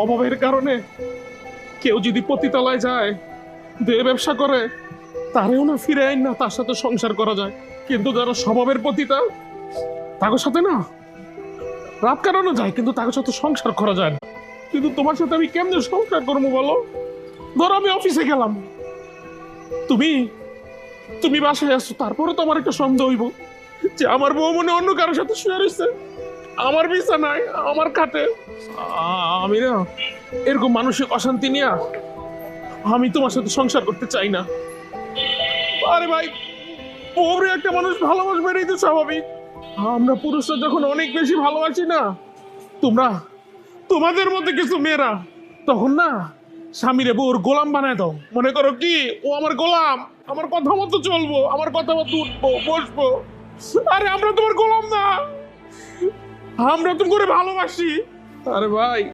অভাবের কারণে কেউ যদি পতিতালয় যায়, দেহ ব্যবসা করে, তারেও না ফিরে আইন না তার সাথে সংসার করা যায়। কিন্তু যারা স্বভাবের পতিতা, তাদের সাথে না রাত কাটানো যায়, কিন্তু তাদের সাথে সংসার করা যায় না। কিন্তু তোমার সাথে আমি কেমনে সংসার করবো বলো? ধরো আমি অফিসে গেলাম, তুমি তুমি বাসায় আসছো, তারপরে তো আমার একটা সন্দেহ হইব যে আমার বউ মনে অন্য কারোর সাথে শুয়ে রয়েছে, আমার বিছানায়, আমার খাটে। আমি না এরকম মানসিক অশান্তি নিয়ে আমি তোমার সাথে সংসার করতে চাই না। আরে ভাই, বউরে একটা মানুষ ভালোবাসবে, এটাই তো স্বাভাবিক। আমরা পুরুষরা যখন অনেক বেশি ভালোবাসি না, তোমরা তোমাদের মধ্যে কিছু মেয়েরা তখন না স্বামীরে বউর গোলাম বানায় দাও। মনে করো কি ও আমার গোলাম, আমার কথা মতো চলবো, আমার কথা মতো উঠবো বসবো। আরে আমরা তোমার গোলাম না, আমরা তুমি করে ভালোবাসি। আরে ভাই,